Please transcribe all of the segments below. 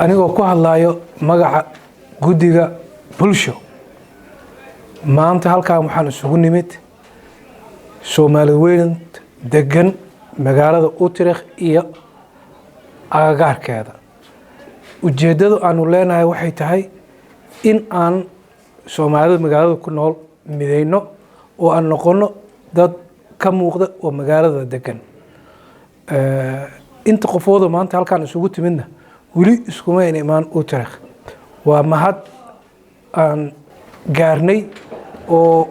anigoo ku hadlayo magaca guddiga bulsho maanta halkaan waxaan isugu nimid Soomaali weyn degan magaalada Utrecht iyo agagaarkeeda. Ujeedadu aanu leenahay waxay tahay in aan Soomaalida magaalada ku nool mideyno oo aan noqono dad ka muuqda oo magaalada degan. Inta qofooda maanta halkaan isugu timidna weli iskuma imaan Utrecht. Waa mahad aan gaarnay oo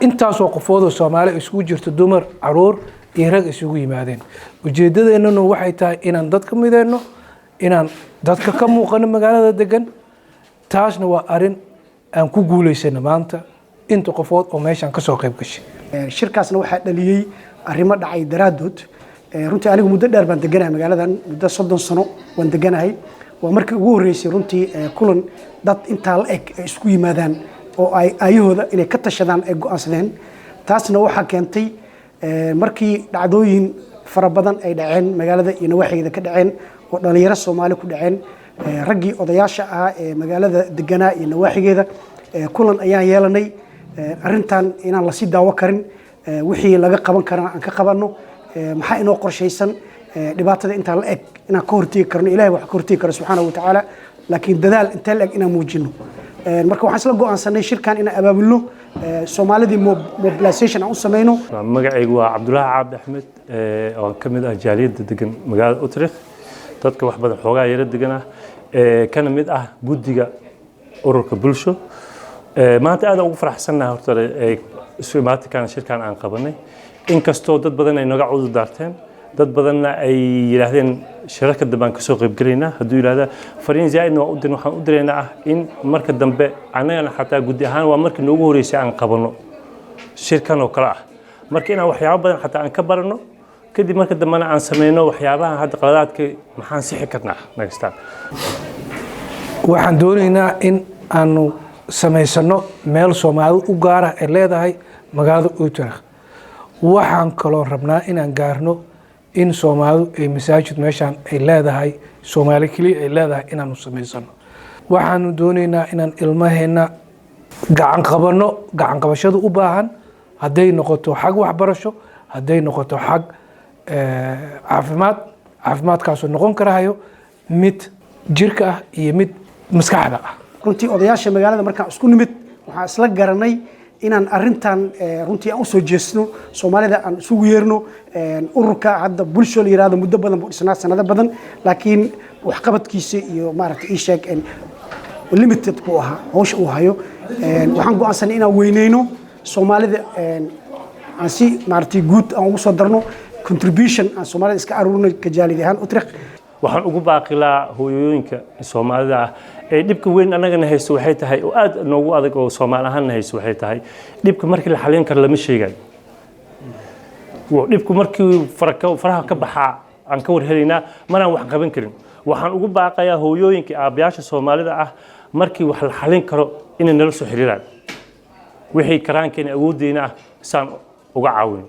intaasoo qofooda Soomaali isugu jirto dumar, caruur iyo rag isugu yimaadeen. Ujeedadeennuna waxay tahay inaan dadka mideyno, inaan dadka ka muuqano magaalada degan. Taasna waa arin aan ku guuleysano maanta inta qofood oo meeshan ka soo qayb gashay. Shirkaasna waxaa dhaliyay arrimo dhacay daraadood. runtii anigu muddo dheer baan deganahay magaaladan muddo 30 sano waan deganahay waa markii ugu horeysay runtii kulan dad inta la eg isku yimaadaan oo ay ayahooda inay ka tashadaan ay go'aansadeen taasna waxa keentay markii dhacdooyin fara badan ay dhaceen magaalada iyo nawaaxigeeda ka dhaceen oo dhalinyaro Soomaali ku dhaceen raggii odayaasha ah ee magaalada deganaa iyo nawaaxigeeda kulan ayaan yeelanay arintan inaan la sii daawo karin wixii laga qaban karana aan ka qabanno maxaa inoo qorshaysan dhibaatada inta la eg inaan ka hortagi karno Ilaahay wax ka hortagi karo subhanahu wa ta'ala laakiin dadaal inta la eg inaan muujino marka waxaan isla go'aansanay shirkan inaan abaabulno Soomaalidii mobilization aan u sameeyno magacaygu waa Cabdullaahi Cabdi Axmed oo kamid ah jaaliyadda degan magaalada Utrecht dadka wax badan xoogaa yara degan ah kana mid ah guddiga ururka bulsho maanta aad ugu faraxsanahay horta isu imaatinkan shirkan aan qabanay inkastoo dad badan ay naga cudur daarteen dad badanna ay yiraahdeen shirarka dambe aan ka soo qayb galeynaa haduu yiraahdo fariin zaidna waa u din waxaan u direynaa in marka dambe anagana xataa guddi ahaan waa markii noogu horeysay aan qabano shirkan oo kala ah marka inaan waxyaabo badan xataa aan ka barano kadib marka dambena aan sameeyno waxyaabaha hadda qaladaadka maxaan sixi karnaa next time waxaan doonaynaa in aanu sameysano meel Soomaali u gaar ah ee leedahay magaalada Utrecht waxaan kaloo rabnaa inaan gaarno in Soomaalidu ay masaajid meeshan ay leedahay Soomaali kaliya ay leedahay inaanu sameysano waxaanu doonaynaa inaan ilmaheena gacan qabashada u baahan haday noqoto xag waxbarasho haday noqoto xag caafimaadkaas oo noqon karayo mid jirka ah iyo mid maskaxda ah runtii odayaasha magaalada markaan isku nimid waxaan isla garanay inaan arintan runtii aan u soo jeesno Soomaalida aan isugu yeerno ururka hadda bulsho la yiraahdo muddo badan buu dhisnaa sanado badan laakiin wax qabadkiisa iyo maaragtay ii sheeg limited ku aha hoosh uu hayo waxaan go'aansanay inaan weyneyno Soomaalida aan si maaragtay guud aan ugu soo darno contribution aan Soomaalida iska aruurno ka jaalid ahaan Utrecht waxaan ugu baaqilaa hooyooyinka Soomaalida ee dibka weyn anagana haysto waxay tahay oo aad noogu adag oo Soomaali ahaan haysto waxay tahay dibka markii la xalin karo lama sheegan dibku markii faraha ka baxa aan ka warhelinaa maraan wax qaban karin waxaan ugu baaqayaa hooyooyinka aabayaasha Soomaalida ah markii wax la xalin karo inay nala soo xiriiraan wixii karaankeen awoodeyna saan uga caawin